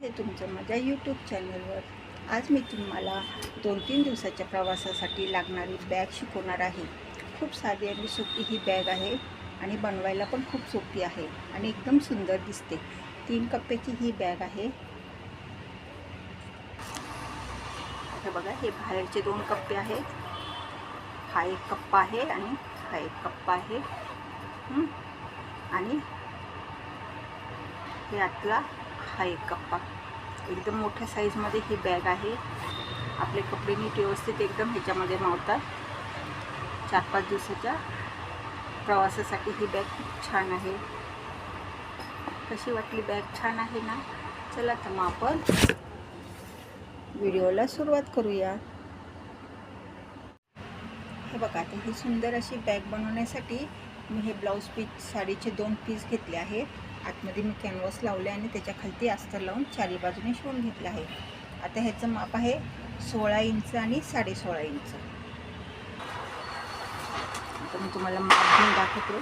हे तुमचं माझ्या यूट्यूब चॅनलवर. आज मी तुम्हाला 2-3 दिवसाच्या प्रवासासाठी लागणारी बॅग शिकवणार आहे. खूप साधी आणि सोपी ही बॅग आहे आणि बनवायला पण खूप सोपी आहे आणि एकदम सुंदर दिसते. 3 कप्प्याची ही बॅग आहे. हे बघा, हे बाहेरचे 2 कप्पे आहेत. हा एक कप्पा आहे आणि हा एक कप्पा आहे. आणि हे आतला हा एक कप्पा. एकदम मोठ्या साईजमध्ये ही बॅग आहे. आपले कपडे नीट व्यवस्थित एकदम ह्याच्यामध्ये मावतात. 4-5 दिवसाच्या प्रवासासाठी ही बॅग खूप छान आहे. कशी वाटली बॅग? छान आहे ना? चला तर मग आपण व्हिडिओला सुरुवात करूया. हे बघा, आता ही सुंदर अशी बॅग बनवण्यासाठी मी हे ब्लाऊज पीस साडीचे 2 पीस घेतले आहेत. आतमध्ये मी कॅनव्हास लावले आणि त्याच्या खालती अस्तर लावून चारी बाजूने शिवून घेतले आहे. आता ह्याचं माप आहे 16 इंच आणि 16.5 इंच. आता मी तुम्हाला माप घेऊन दाखवते.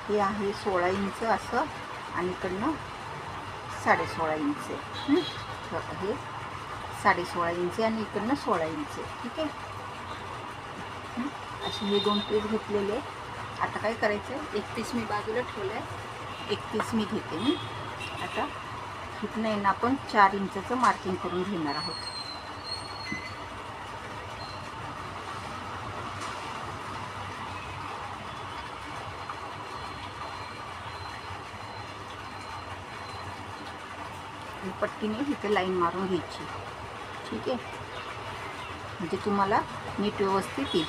हे आहे 16 इंच असं आणि इकडनं 16.5 इंच. हे 16.5 इंच आणि इकडनं 16 इंच. ठीक आहे. असे हे 2 पीस घेतलेले. आता काय करायचं, एक पीस मी बाजूला ठेवलं आहे, एक पीस मी घेते. आता इथनं आहे ना आपण 4 इंचाचं मार्किंग करून घेणार आहोत. पट्टीने इथे लाईन मारून घ्यायची. ठीक आहे, म्हणजे तुम्हाला नीट व्यवस्थित येईल.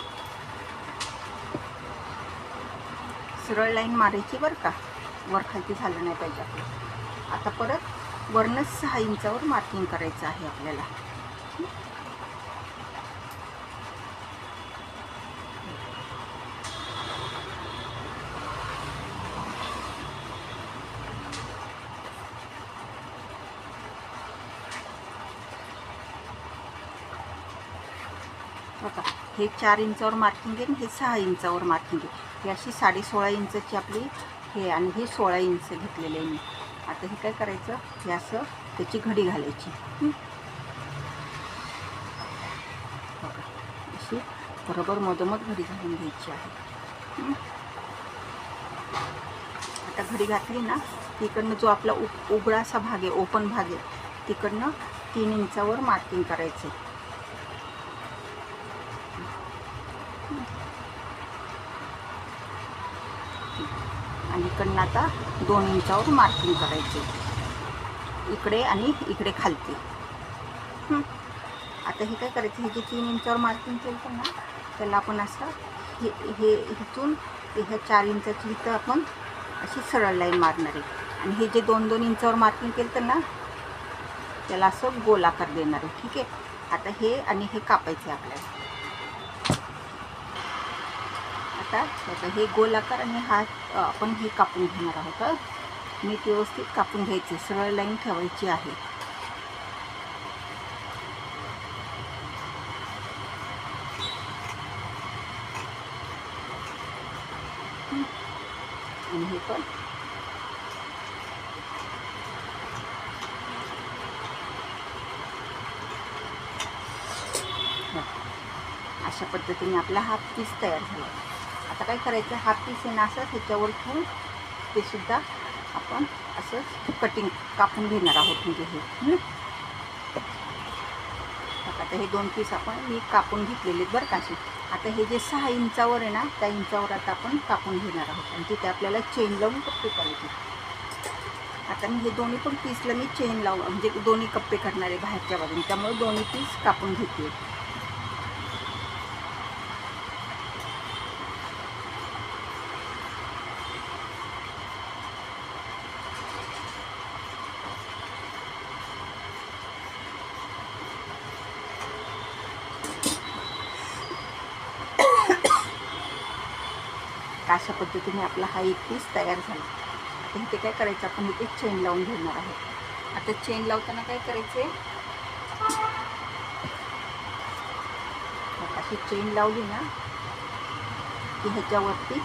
सरळ लाईन मारायची बरं का, वर खालती झालं नाही पाहिजे आपलं. आता परत वरनंच 6 इंचावर मार्किंग करायचं आहे आपल्याला. बघा, हे 4 इंचावर मार्किंग आहे, हे 6 इंचावर मार्किंग आहे. ही अशी 16.5 इंचाची आपली हे आणि हे 16 इंच घेतलेले आहे मी. आता हे काय करायचं, हे असं त्याची घडी घालायची. बघा, अशी बरोबर मधोमध घडी घालून घ्यायची आहे. आता घडी घातली ना, तिकडनं जो आपला उघडा असा भाग आहे, ओपन भाग आहे, तिकडनं 3 इंचावर मार्किंग करायचं. आणि इकडनं आता 2 इंचावर मार्किंग करायचे, इकडे आणि इकडे खालती. आता हे काय करायचं, हे जे 3 इंचावर मार्किंग केलं ना, त्याला आपण असं हे इथून ह्या 4 इंचाची इथं आपण अशी सरळ लाईन मारणार आहे. आणि हे जे 2-2 इंचावर मार्किंग केलं ना, त्याला असं गोल आकार देणार आहे. ठीक आहे. आता हे आणि हे कापायचे आपल्याला. आता हे गोल आकार आणि हा आपण हे कापून घेणार आहोत. नीट व्यवस्थित कापून घ्यायचे, सरळ लाईन ठेवायची आहे. आणि हे पण अशा पद्धतीने आपला हा पीस तयार झाला. आता काय करायचं, हा पीस आहे ना असं ह्याच्यावर ठेवून ते सुद्धा आपण असंच कटिंग कापून घेणार आहोत. म्हणजे हे आता हे 2 पीस मी कापून घेतलेले बरं का. आता हे जे 6 इंचावर आहे ना, त्या इंचावर आता आपण कापून घेणार आहोत आणि तिथे आपल्याला चेन लावून कप्पे करायचे. आता मी हे दोन्ही पण पीसला मी चेन लावून, म्हणजे दोन्ही कप्पे करणार आहे बाहेरच्या बाजूने, त्यामुळे दोन्ही पीस कापून घेते. अशा पद्धतीने आपला हा एक पीस तयार झाला. आता इथे काय करायचं, आपण इथे चेन लावून घेणार आहोत. आता चेन लावताना काय करायचे, अशी चेन लावली ना की ह्याच्यावरती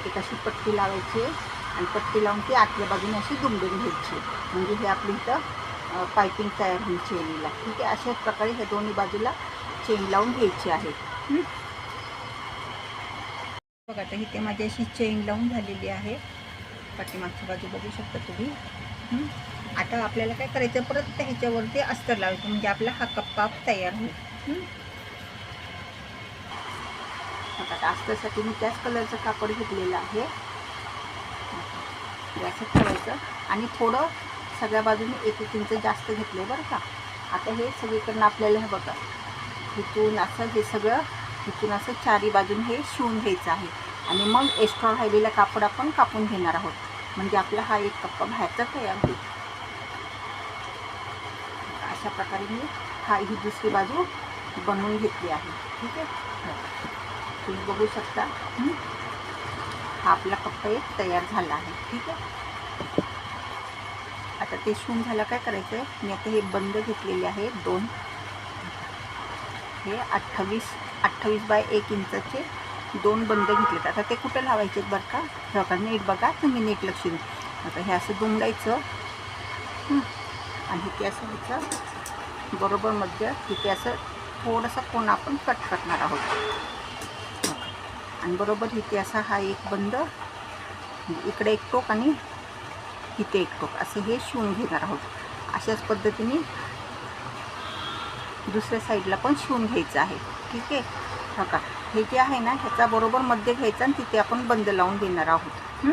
एक अशी पट्टी लावायची आहे आणि पट्टी लावून ती आतल्या बाजूने अशी दुमडून घ्यायची, म्हणजे हे आपली इथं पायपिंग तयार होईल चेनीला. ठीक आहे, अशाच प्रकारे ह्या दोन्ही बाजूला चेन लावून घ्यायची आहे. बघा आता इथे माझी अशी चेन लावून झालेली आहे. पाठीमागची बाजू बघू शकता तुम्ही. आता आपल्याला काय करायचं, परत ह्याच्यावरती अस्तर लावायचं, म्हणजे आपला हा कप्पा तयार होईल. आता अस्तरसाठी मी त्याच कलरचं कापड घेतलेलं आहे. असं ठेवायचं आणि थोडं सगळ्या बाजूने 1-1 इंच जास्त घेतलं आहे बरं का. आता हे सगळीकडनं आपल्याला हे बघा इथून असं हे सगळं इथून असं चारी बाजून हे शिवून घ्यायचं आहे आणि मग एक्स्ट्रा राहिलेला कापड आपण कापून घेणार आहोत, म्हणजे आपला हा एक कप्पा बाहेरचा तयार होईल. अशा प्रकारे मी ही दुसरी बाजू बनवून घेतली आहे. ठीक आहे, तुम्ही बघू शकता. हा आपला कप्पा एक तयार झाला आहे. ठीक आहे, आता ते शिवून झालं काय करायचं आहे, मी आता हे बंद घेतलेले आहे 2, हे 28 बाय 1 इंचाचे 2 बंद घेतलेत. आता ते कुठे लावायचे बरं का, हे बघा नीट बघा तुम्ही, नीट लक्ष देऊन. आता हे असं दुमडायचं आणि इथे असं ह्याचं बरोबर मध्य इथे असं थोडंसं कोण आपण कट करणार आहोत आणि बरोबर इथे असा हा एक बंद, इकडे एक टोक आणि इथे एक टोक असं हे शिवून घेणार आहोत. अशाच पद्धतीने दुसऱ्या साईडला पण शिवून घ्यायचं आहे. ठीक आहे, बघा हे जे आहे ना ह्याचा बरोबर मध्ये घ्यायचा आणि तिथे आपण बंद लावून देणार आहोत.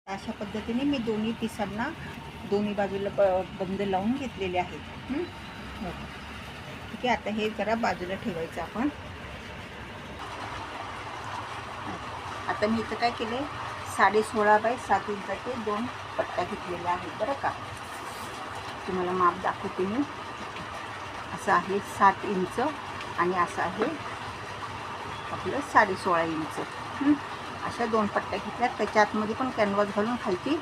अशा पद्धतीने मी दोन्ही पिसांना दोन्ही बाजूला बंद लावून घेतलेले आहेत. ठीक आहे, आता हे जरा बाजूला ठेवायचं आपण. आता मी इथं काय केले, 16.5 बाय 7 इंचाचे 2 पट्ट्या घेतलेल्या आहेत बरं का. तुम्हाला माप दाखवते मी. असं आहे 7 इंच आणि असं आहे आपलं 16.5 इंच. अशा 2 पट्ट्या घेतल्या. त्याच्या आतमध्ये पण कॅनव्हास घालून खालती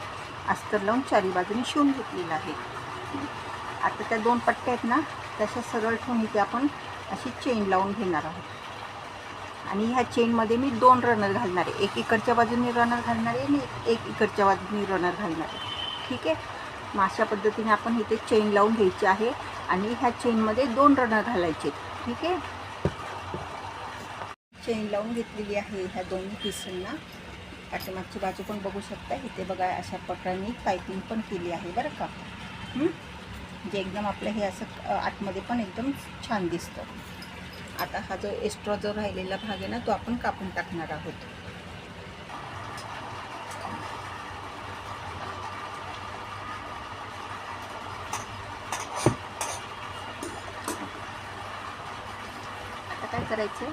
अस्तर लावून चारी बाजूने शिवून घेतलेलं आहे. आता त्या 2 पट्ट्या आहेत ना तशा सरळ ठेवून इथे आपण अशी चेन लावून घेणार आहोत आणि ह्या चेनमध्ये मी 2 रनर घालणार आहे. एक इकडच्या बाजूने रनर घालणार आहे आणि एक इकडच्या बाजूने रनर घालणार आहे. ठीक आहे, मग अशा पद्धतीने आपण इथे चेन लावून घ्यायची आहे आणि ह्या चेनमध्ये 2 रनर घालायचे. ठीक आहे, चेन लावून घेतलेली आहे ह्या दोन्ही पिसांना. पाठीमागची बाजू पण बघू शकता. इथे बघा अशा प्रकारे पायपिंग पण केली आहे बरं का. जे एकदम आपलं हे असं आतमध्ये पण एकदम छान दिसतं. आता हा जो एक्स्ट्रा जो राहिलेला भाग आहे ना तो आपण कापून टाकणार आहोत. आता काय करायचं,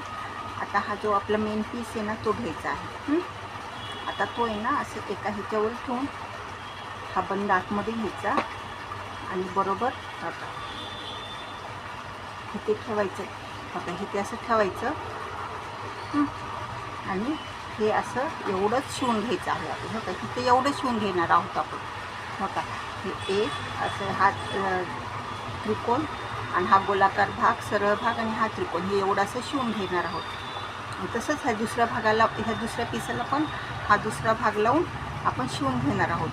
आता हा जो आपला मेन पीस आहे ना तो घ्यायचा आहे. आता तो आहे ना असं एका ह्याच्यावर ठेवून हा बंद आतमध्ये घ्यायचा आणि बरोबर आता इथे ठेवायचं. आता इथे असं ठेवायचं आणि हे असं एवढंच शिवून घ्यायचं आहे आपण. हो का, तिथे एवढं शिवून घेणार आहोत आपण. हो का, हे एक असं हा त्रिकोण आणि हा गोलाकार भाग, सरळ भाग आणि हा त्रिकोण, हे एवढं असं शिवून घेणार आहोत. तसंच ह्या दुसऱ्या भागाला, ह्या दुसऱ्या पिसाला पण हा दुसरा भाग लावून आपण शिवून घेणार आहोत.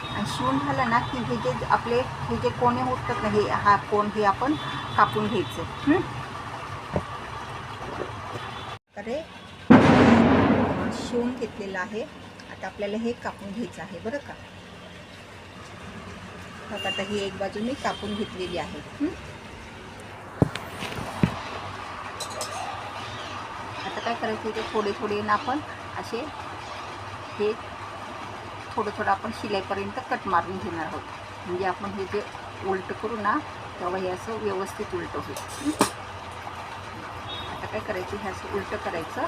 आणि शिवून झालं ना की हे जे आपले हे जे कोणे होतात ना, हे हा कोण हे आपण कापून घ्यायचं. अरे शिवून घेतलेलं आहे. आता आपल्याला हे कापून घ्यायचं आहे बरं का. आता ही एक बाजू मी कापून घेतलेली आहे. आता काय करायचं, ते थोडे थोडे ना आपण असे हे थोडं थोडं आपण शिलाईपर्यंत कट मारून घेणार आहोत, म्हणजे आपण हे जे उलट करू ना तेव्हा हे असं व्यवस्थित उलट होईल. आता काय करायचं, हे असं उलट करायचं.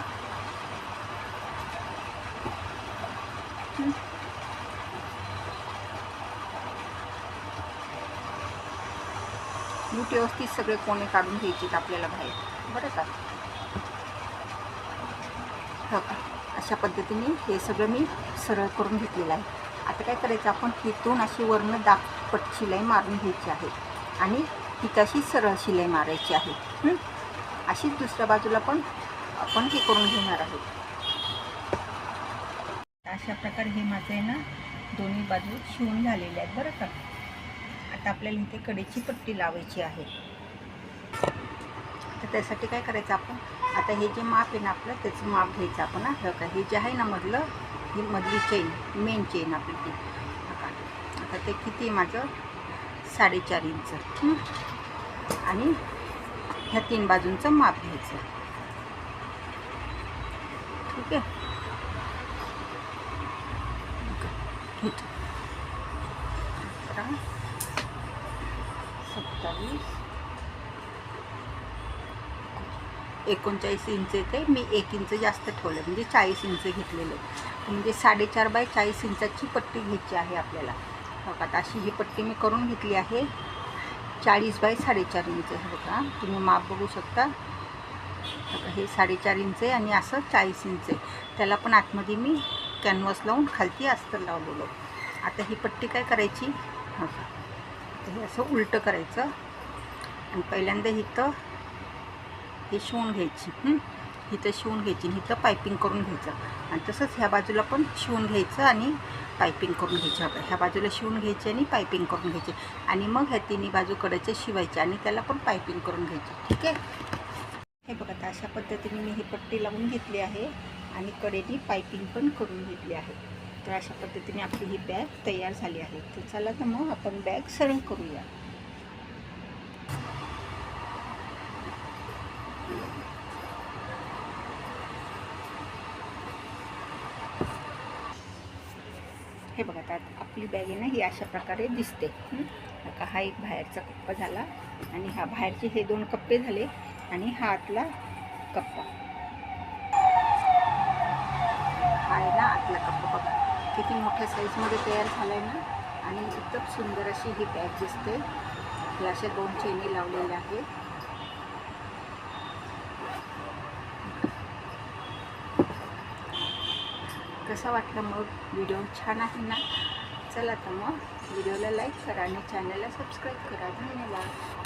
नीट व्यवस्थित सगळे कोणे काढून घ्यायचे आपल्याला बाहेर बरं का. हो का, अशा पद्धतीने हे सगळं मी सरळ करून घेतलेलं आहे. आता काय करायचं, आपण इथून अशी वरनं दाखपट शिलाई मारून घ्यायची आहे आणि इथं अशी सरळ शिलाई मारायची आहे. अशीच दुसऱ्या बाजूला पण आपण हे करून घेणार आहोत. अशा प्रकारे हे माझे ना दोन्ही बाजू शिवून झालेले आहेत बरं का. आता आपल्याला इथे कडेची पट्टी लावायची आहे. तर त्यासाठी काय करायचं आपण, आता हे जे माप आहे ना आपलं त्याचं माप घ्यायचं आपण. बघा हे जे आहे ना मधलं, ही मधली चेन, मेन चेन आपली ती. आता ते किती माझं 4.5 इंच आणि ह्या 3 बाजूंचं माप घ्यायचं. ठीक आहे. 39 इंच येते. मी 1 इंच जास्त ठेवलं म्हणजे 40 इंच घेतलेलं. म्हणजे 4.5 बाय 40 इंचाची पट्टी घ्यायची आहे आपल्याला. बघा अशी ही पट्टी मी करून घेतली आहे. 40 बाय 4.5 इंच. बघा तुम्ही माप बघू शकता. बघा हे 4.5 इंच आहे आणि असं 40 इंच आहे. त्याला पण आतमध्ये मी कॅनव्हास लावून खालती अस्तर लावलेलं. आता ही पट्टी काय करायची, हे असं उलटं करायचं आणि पहिल्यांदा इथं हे शिवून घ्यायची. इथं शिवून घ्यायची, इथं पायपिंग करून घ्यायचं. आणि तसंच ह्या बाजूला पण शिवून घ्यायचं आणि पायपिंग करून घ्यायची. आता ह्या बाजूला शिवून घ्यायची आणि पायपिंग करून घ्यायची आणि मग ह्या तिन्ही बाजू कडेचे शिवायचे आणि त्याला पण पायपिंग करून घ्यायची. ठीक आहे. हे बघा आता अशा पद्धतीने मी ही पट्टी लावून घेतली आहे आणि कडेनी पायपिंग पण करून घेतली आहे. तर अशा पद्धतीने आपली ही बॅग तयार झाली आहे. तर चला तर मग आपण बॅग सरळ करूया. हे बघा आता आपली बॅग आहे ना ही अशा प्रकारे दिसते. आता हा एक बाहेरचा कप्पा झाला आणि हा बाहेरचे हे 2 कप्पे झाले आणि हा आतला कप्पा. हा आहे ना आतला कप्पा. बघा किती मोठ्या साईजमध्ये तयार झाला आहे ना. आणि एकदम सुंदर अशी ही बॅग दिसते. हे अशा 2 चेनी लावलेल्या आहेत. कसा वाटला मग व्हिडिओ? छान आहे ना. चला तर मग व्हिडिओला लाईक करा आणि चॅनलला सबस्क्राईब करा. धन्यवाद.